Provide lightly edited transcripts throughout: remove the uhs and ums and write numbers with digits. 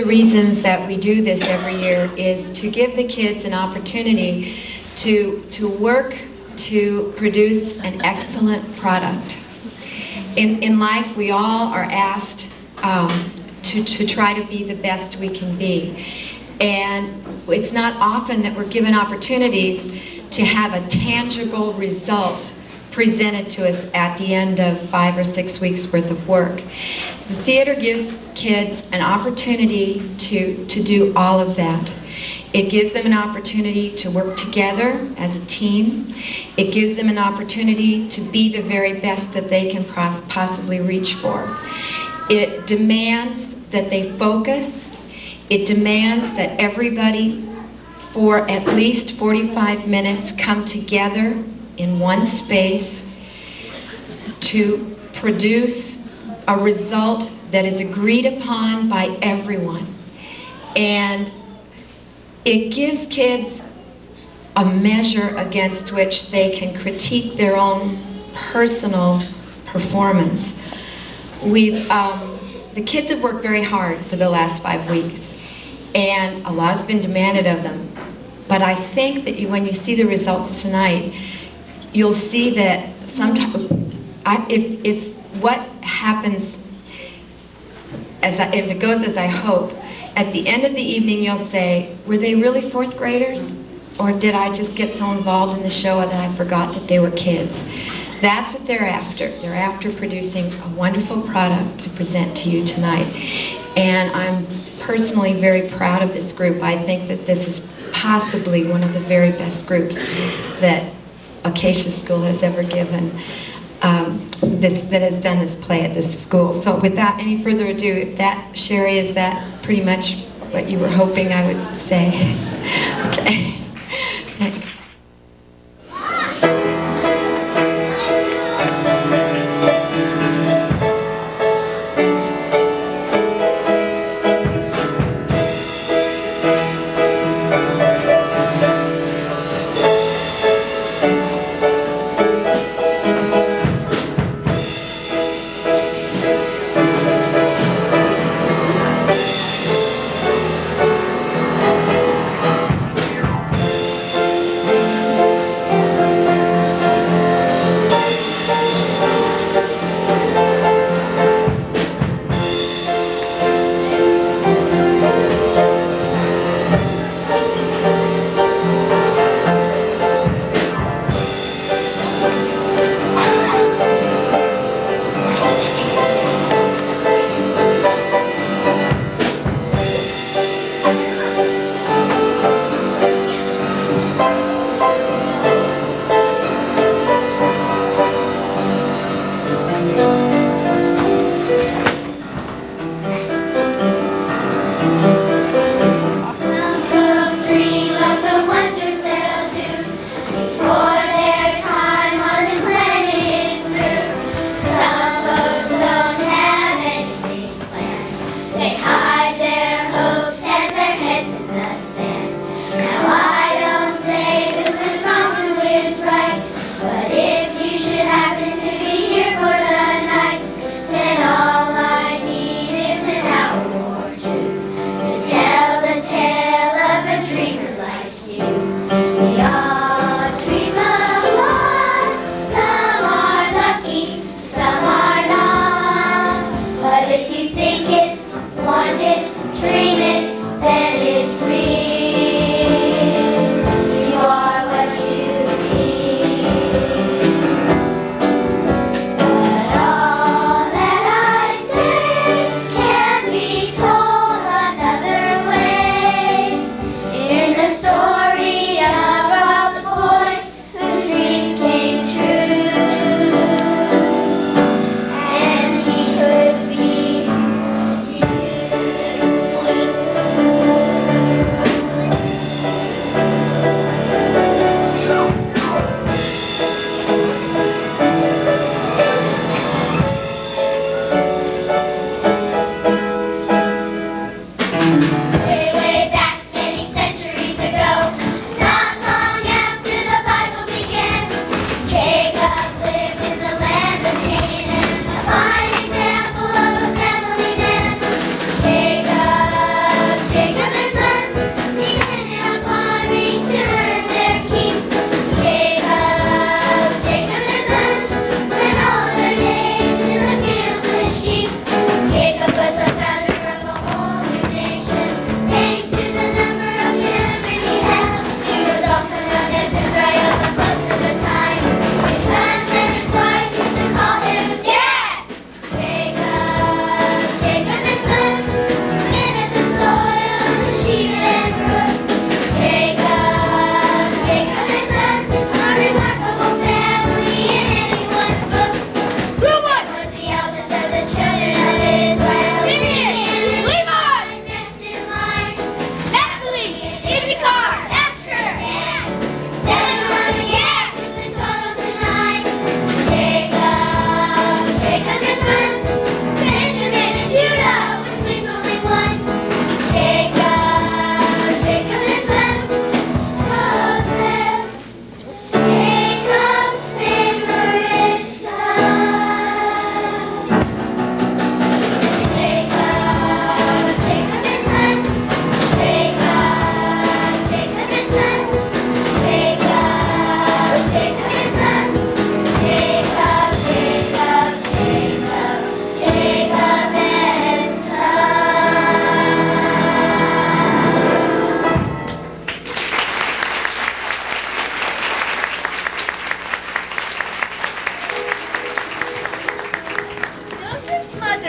the reasons that we do this every year is to give the kids an opportunity to work to produce an excellent product. In life, we all are asked to try to be the best we can be. And it's not often that we're given opportunities to have a tangible result presented to us at the end of 5 or 6 weeks worth of work. The theater gives kids an opportunity to do all of that. It gives them an opportunity to work together as a team. It gives them an opportunity to be the very best that they can possibly reach for. It demands that they focus. It demands that everybody, for at least 45 minutes, come together in one space to produce a result that is agreed upon by everyone. And it gives kids a measure against which they can critique their own personal performance. The kids have worked very hard for the last 5 weeks, and a lot has been demanded of them. But I think that when you see the results tonight, you'll see that sometimes, if what happens, if it goes as I hope, at the end of the evening you'll say, were they really 4th graders? Or did I just get so involved in the show that I forgot that they were kids? That's what they're after. They're after producing a wonderful product to present to you tonight. And I'm personally very proud of this group. I think that this is possibly one of the very best groups that Acacia School has ever given, that has done this play at this school. So without any further ado, Sherry, is that pretty much what you were hoping I would say? Okay, thanks.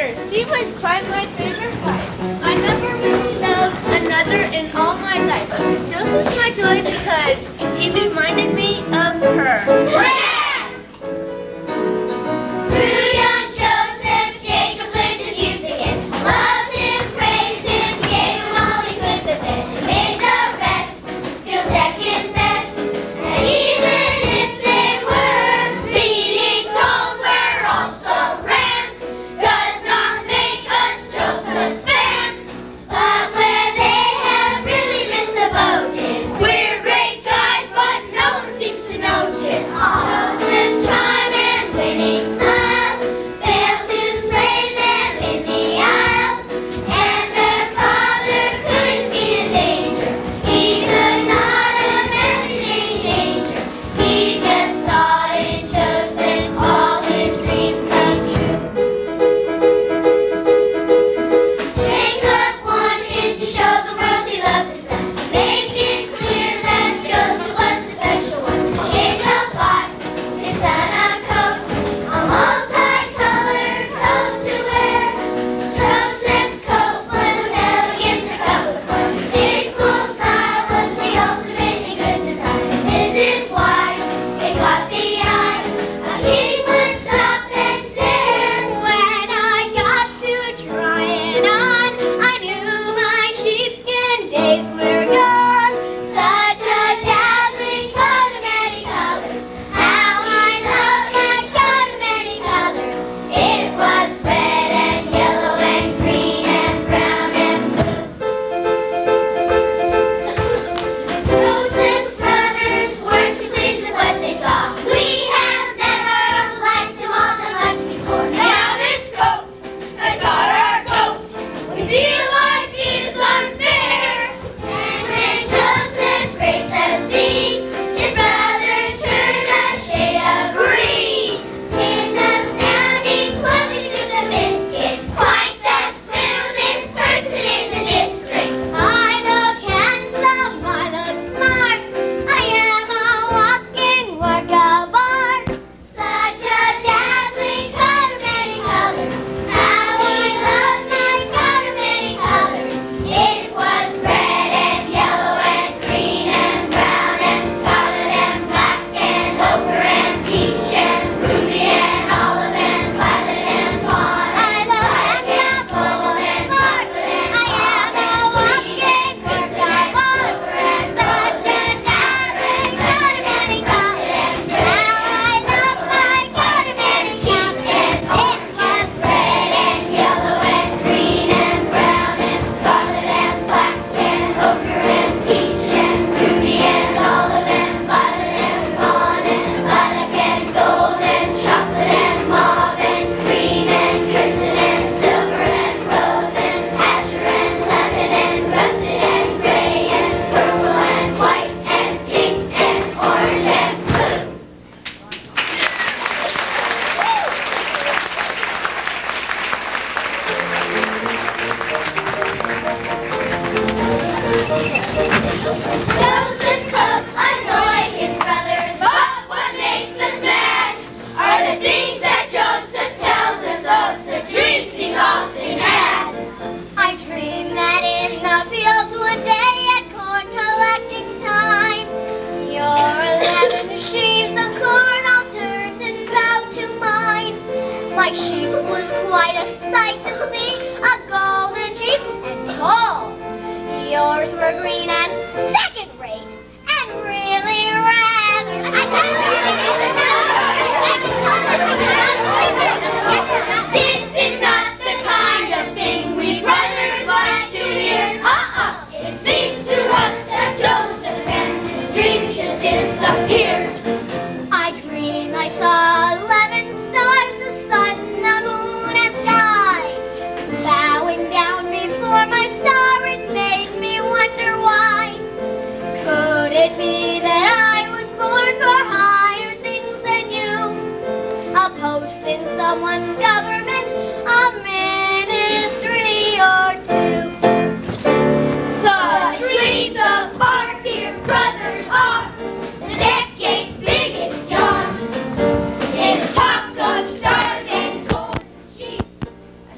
brothers. He was quite my favorite part. I never really loved another in all my life. Joseph's my joy because he reminded me of her. Through young Joseph, Jacob lived his youth again. Loved him, praised him, gave him all he could, but then he made the rest feel second best. And even if they were being told we're also rams, does not make us Joseph fans. But where they have really missed the boat is we're great guys, but no one seems to notice. Joseph's charm and winning smiles failed to slay them in the aisles, and their father couldn't see the danger. He could not imagine any danger. He just saw in Joseph all his dreams come true. Jacob wanted to show the world he loved his son, make it clear that Joseph was the special one. Jacob bought his son a coat, a multicolored coat to wear. Joseph's coat was elegant, the coat was warm. His school style was the ultimate in good design. This is why it caught the eye. A king would stop and stare. When I got to trying on, I knew my sheepskin days were gone. Such a dazzling coat of many colors. How I loved my coat of many colors. It was red and yellow and green and brown and blue. Joseph's brothers weren't too pleased with what they saw. We have never liked him all that much before. Now this coat has got our goat. We feel like it's unfair. And when Joseph graced the scene, his brothers turned a shade of green. His astounding clothing to the biscuits, quite the smoothest person in the district. I look handsome, I look smart. I am a walking work of art. Such a dazzling coat of many colors. How I love my coat of many colors. It was red and yellow and green and brown and scarlet and black and ochre and peach and ruby and olive and violet and fawn. I love and gold and chocolate and I am a walking work of art. Such a dazzling coat of many colors. How I love my coat of many colors. It was red and yellow and green and brown and scarlet and black and ochre and peach and ruby and olive and violet and fawn and lilac and gold and chocolate and mauve and cream and crimson and silver and rose and azure and lemon and russet and gray and purple and white and pink and orange and blue. Joseph's coat annoyed his brothers, but what makes us mad are the things that Joseph tells us of, the dreams he's often had. I dreamed that in the fields one day at corn collecting time, your 11 sheaves of corn all turned and bowed to mine. My sheep was quite a sight to see, a golden sheep and tall. Yours were green and second rate, and really rather. This is not the kind of thing we brothers like to hear. It seems to us that Joseph and his dreams should disappear. I dreamed I saw 11 stars, the sun, the moon, and sky, bowing down before my star. It made me wonder why. Could it be that I was born for higher things than you? A post in someone's government, a ministry or two. The dreams of our dear brothers are the decade's biggest yawn. His talk of stars and golden sheep, a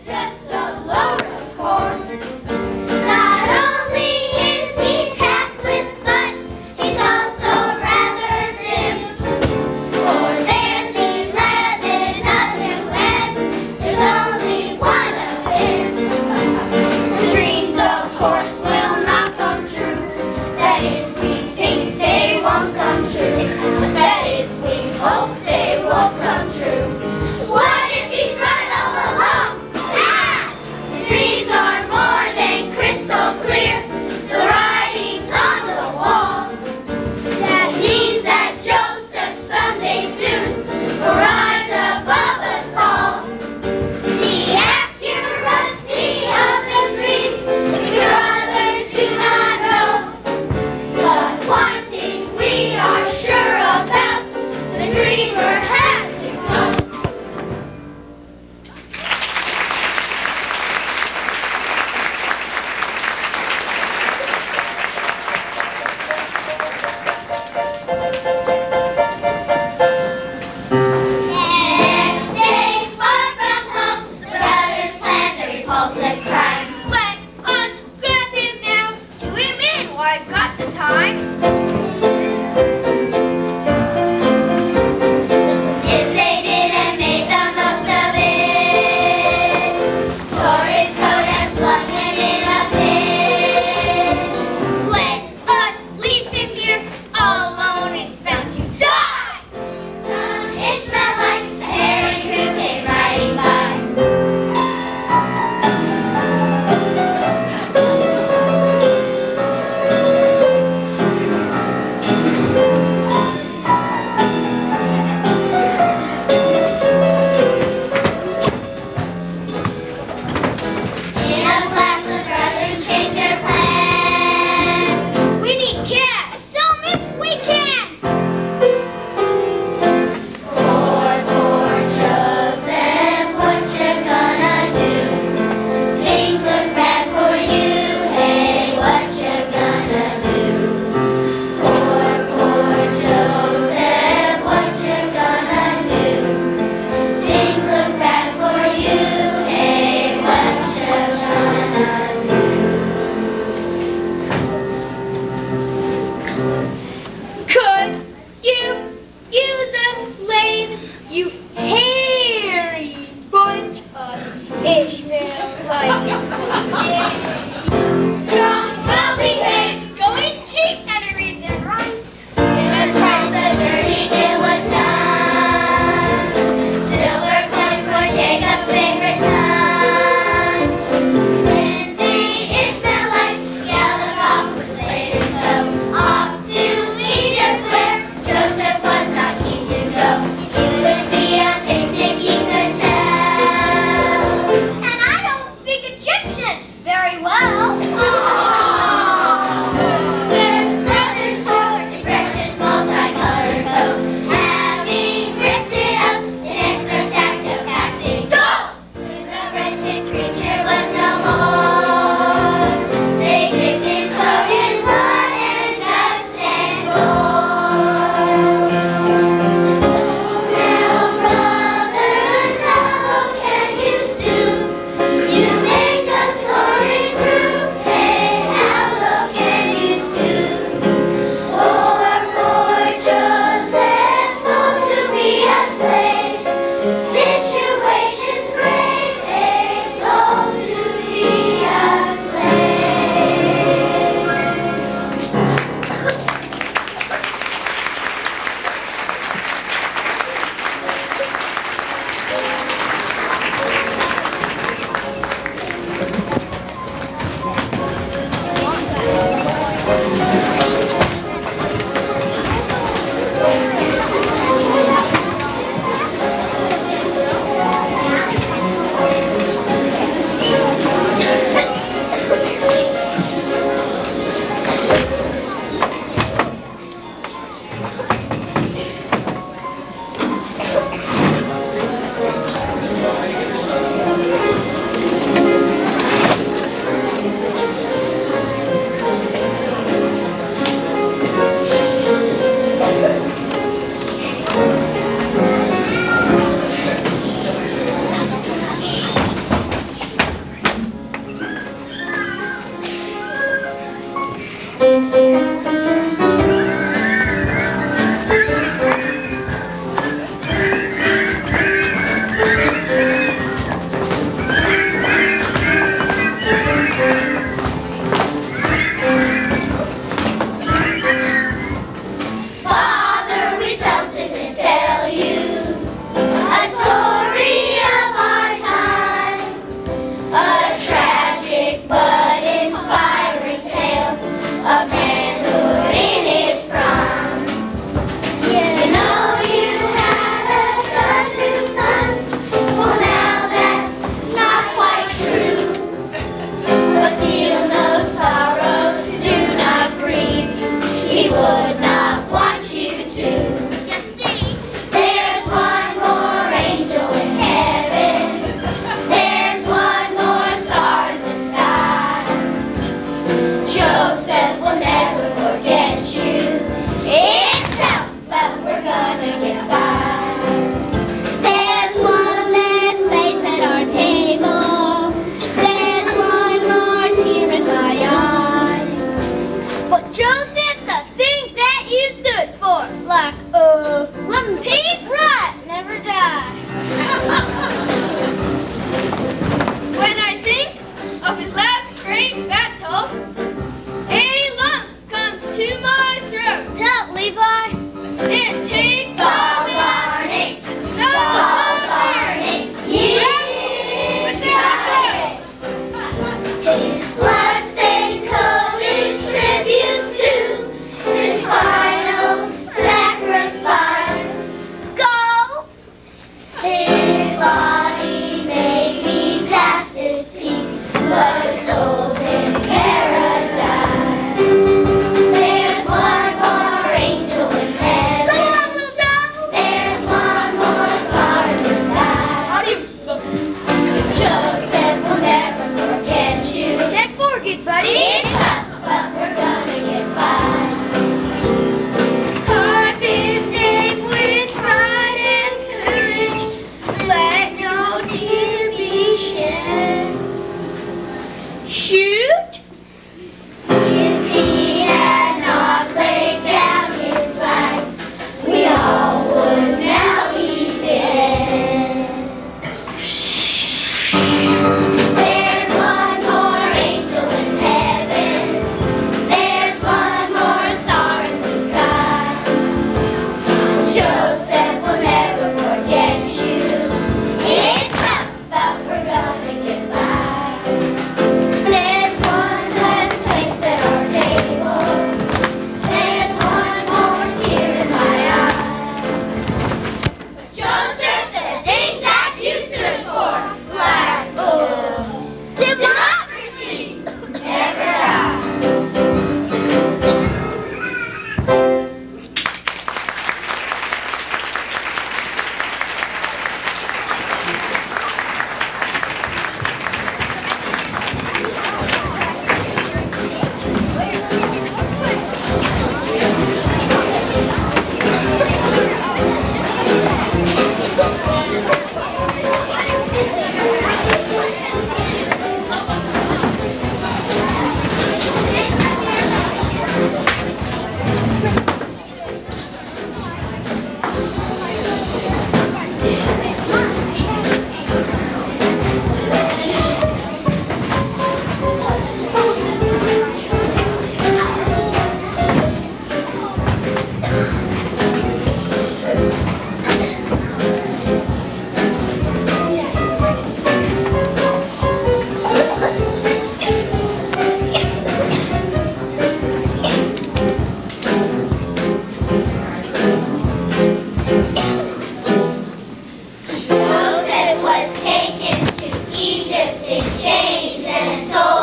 was taken to Egypt in chains and sold.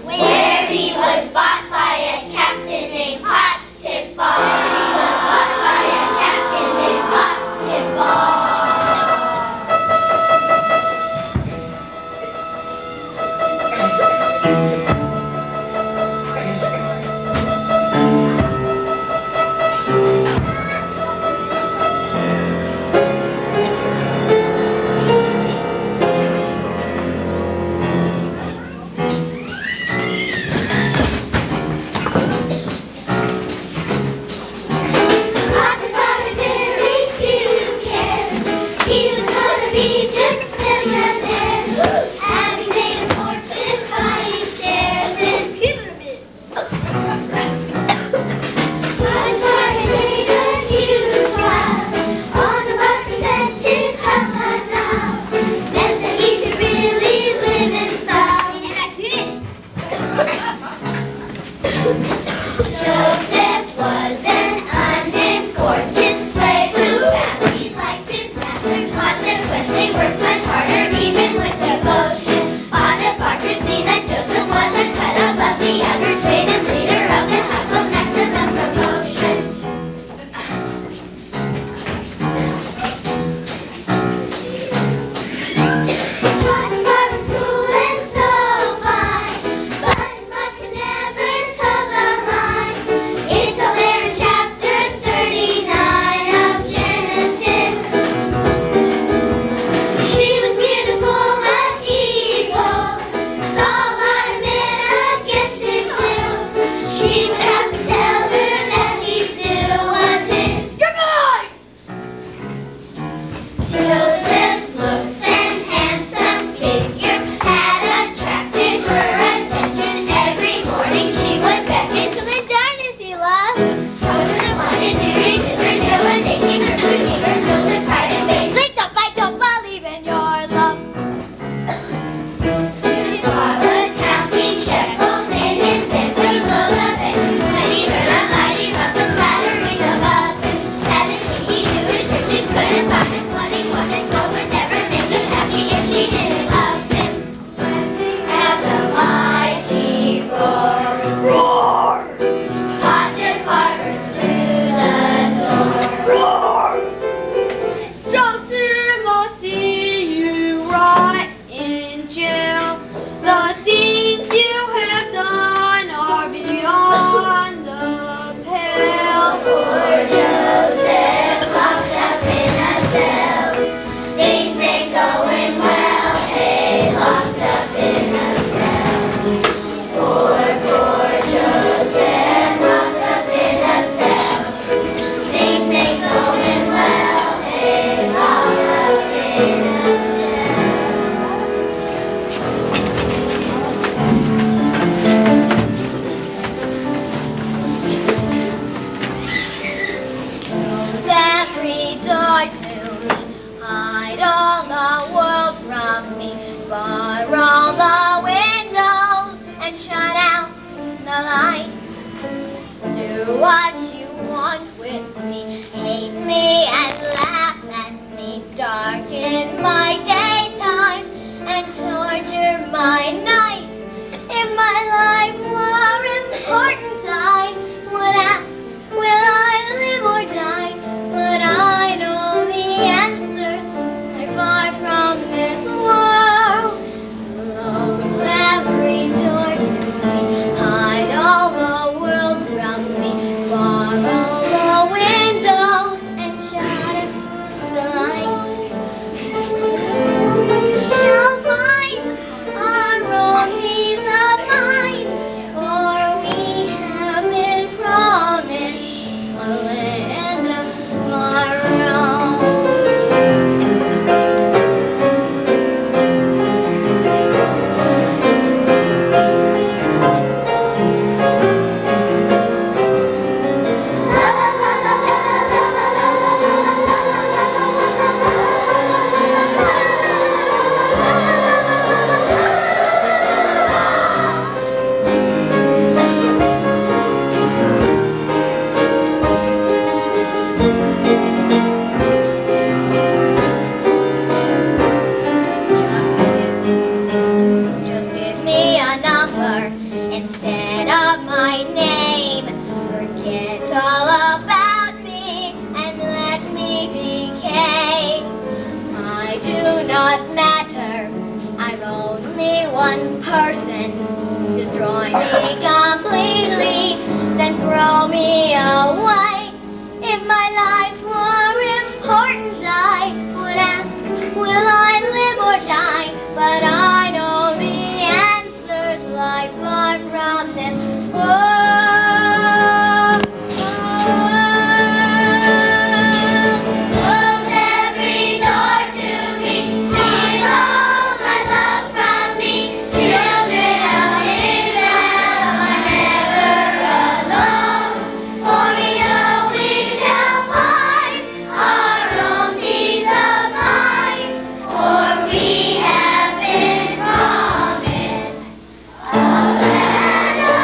Where he was bought by a captain named Potiphar. He was bought by a captain named Potiphar. Potiphar had very few cares. He was one of Egypt's millionaires, having made a fortune buying shares in pyramids. Potiphar had made a huge wealth on a large percentage of the now, meant that he could really live in style. And I did it. Joeseph was an unimportant slave whose family liked his master. Consequently, worked much harder, even with devotion. Potiphar could see that Joseph was a cut above the average weight and leader of the household, maximum promotion. Potiphar was cool and so fine, but his life could never toe the line. It's all there in chapter 39 of Genesis. She was beautiful but evil, saw a lot of men against him too. She would have to tell her that she still was his. Good boy! Joseph's looks and handsome figure had attracted her attention. Every morning she would beckon, "Come and dine if you love." Joseph wanted to resist her till one day she grew too eager. Joseph cried in vain, "Please don't, I don't believe in your love." Potiphar was counting shekels in his empty load of it when he heard a mighty rumpus clattering above him. Suddenly he knew his riches couldn't buy him what he wanted. Gold would never make him happy if she didn't love him. As a mighty roar, Potiphar burst through the door. Joseph, I'll see you right in jail. The things you have done are beyond the pale. Poor Joseph, locked up in a cell. Things ain't going well, hey, locked up in a cell. Poor Joseph, locked up in a cell. Things ain't going well, hey, locked up in a Joseph, rejoice to me, hide all the world from me, bar all the windows and shut out the lights. Do what you want with me, hate me and laugh at me, darken my daytime and torture my nights. If my life were important, I would ask, will I live or die? But I know the answers are far from this world. Close every door to me, hide all the world from me, bar all the windows and shut out the lights. one person destroy me completely, then throw me away. If my life were important, I would ask, will I live or die? But I know the answers lie far from this world. Close every door to me, hide all my love from me. Children of Israel are never alone, for we know we shall find our own peace of mind, for we have been promised a land of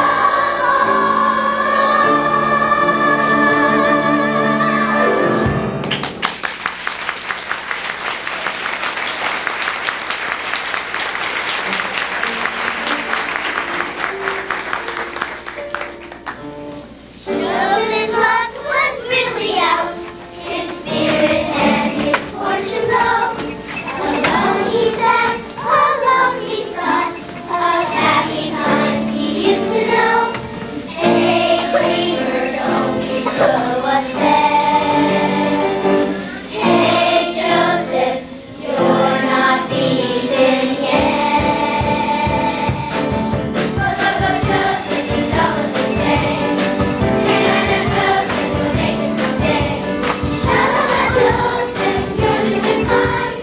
Joseph's luck was really out, his spirit and his fortune low. Alone he sat, alone he thought of happy times he used to know. Hey, dreamer, don't be so upset. Hey, Joseph, you're not beaten yet. Go, Joseph, you know what they say. Joseph will make it someday. Shalom, Joseph, you're doing fine.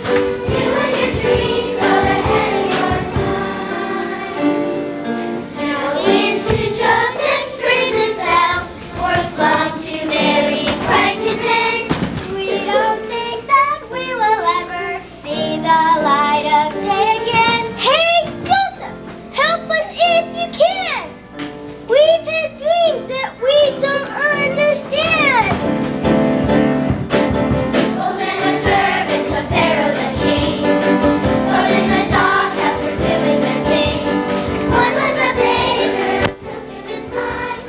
You and your dream got ahead of your time. Now into Joseph's prison cell, or flung to very frightened men. We don't think that we will ever see the light of day again. Hey, Joseph, help us if you can. We've had dreams that we don't understand. Both men are servants of Pharaoh the king. Both in the doghouse were doing their thing. One was a baker, who cooked his pie.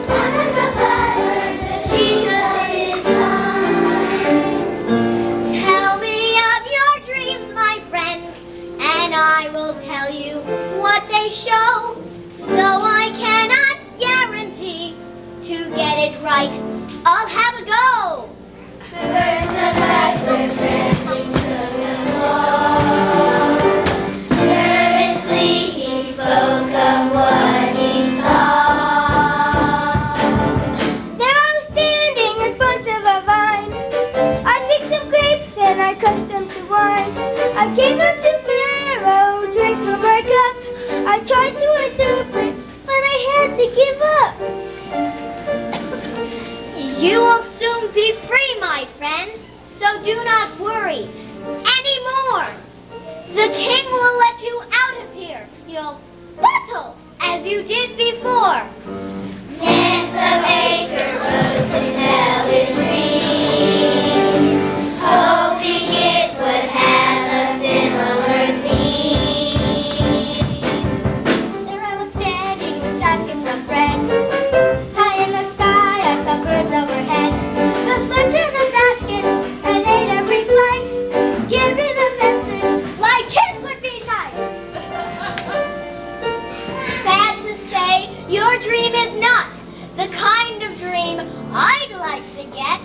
One was a butler, the cheese of his time. Tell me of your dreams, my friend, and I will tell you what they show. Though I cannot guarantee to get it right, I'll have a go. First the butler gently took a blow. Nervously he spoke of what he saw. There I was standing in front of a vine. I picked some grapes and I crushed them to wine. I gave them to Pharaoh, drank from my cup. I tried to interpret, but I had to give up. You will soon be free, my friend, so do not worry anymore. The king will let you out of here. You'll battle as you did before. Nest of Acre rose to tell his dream, hoping it would have a similar theme. There I was standing with baskets of bread. High in the sky I saw birds overhead. The flew to the baskets and ate every slice, giving a message like kids would be nice. Sad to say, your dream is not the kind of dream I'd like to get.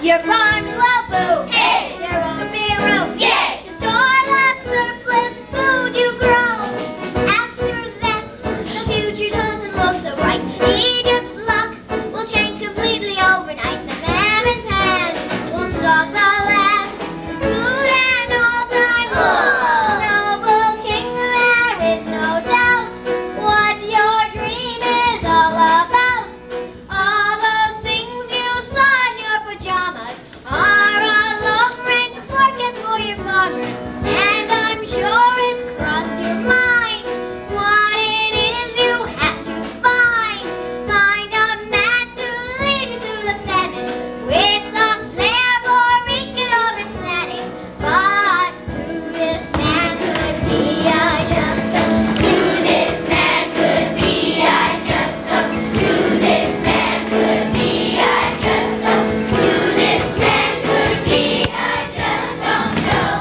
Your farm's well booed. Hey! There won't be room. Yay! To store the surplus food you grow. After that, the future doesn't look so bright. Egypt's luck will change completely overnight. The mammoth's hand will stock the land. Food and all-time food. Noble king, there is no doubt what your dream is all about. All those things you saw in your pajamas are a long-range forecast for your farmers. And I'm sure it's crossed your mind what it is you have to find. Find a man to lead you through the famine with a flair for economic planning. But who this man could be, I just don't. Who this man could be, I just don't. Who this man could be, I just don't. Who this man could be, I just don't know.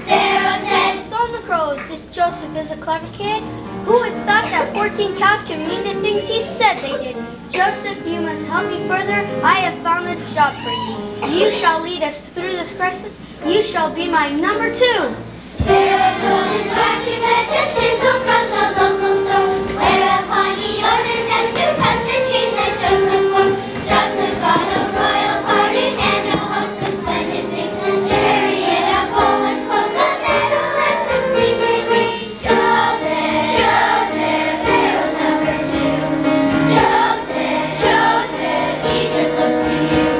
Pharaoh said, Storm the crows, this Joseph is a clever kid. Who would thought that 14 cows could mean the things he said they did? Joseph, you must help me further. I have found a job for you. You shall lead us through this crisis. You shall be my number 2. Pharaoh told his wife to fetch a chisel from the local store, whereupon he ordered them to cut the trees that Joseph wore. Joseph got a royal pardon and a host of splendid things, a chariot, a golden cloak, a medal, and some secret rings. Joseph, Joseph, Pharaoh's number 2. Joseph, Joseph, Egypt looks to you.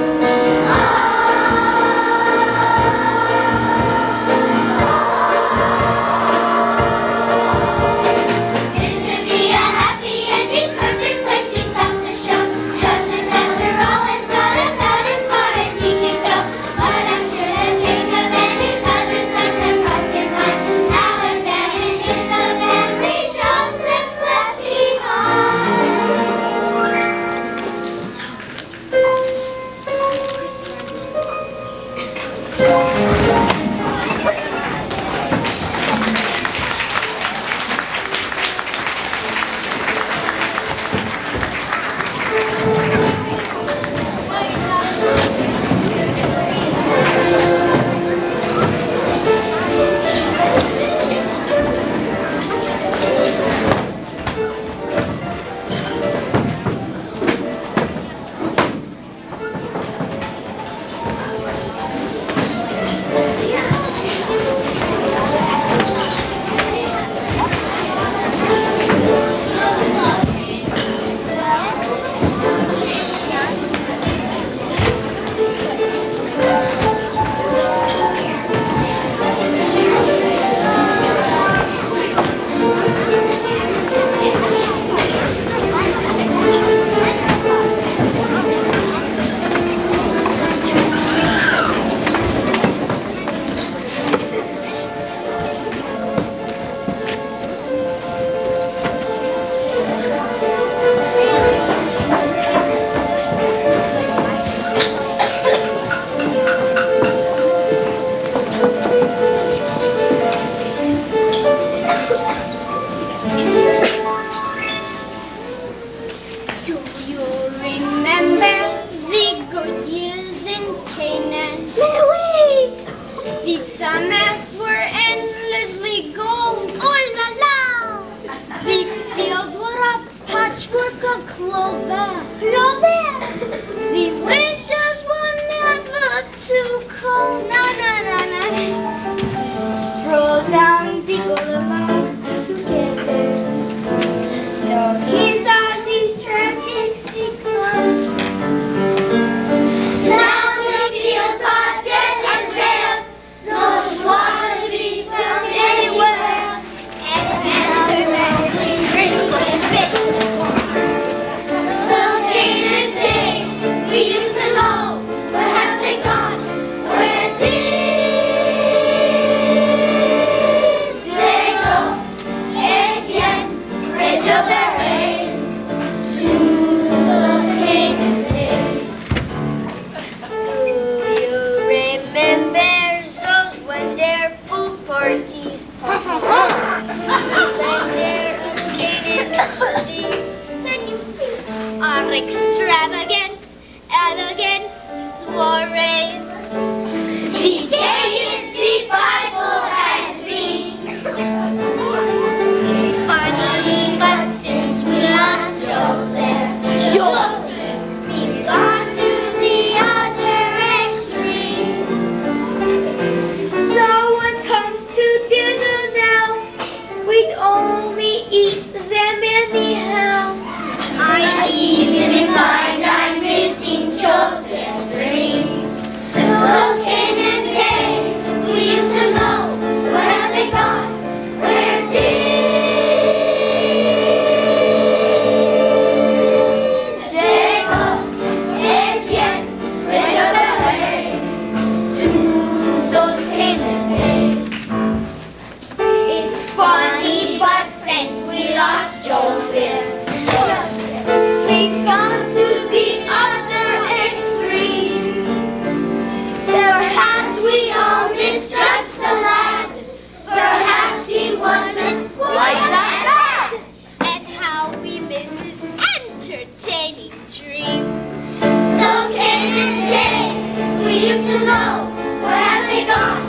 know, where have they gone?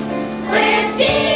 Where did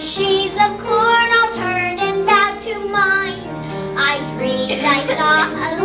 sheaves of corn all turned and bowed to mine. I dreamed I saw a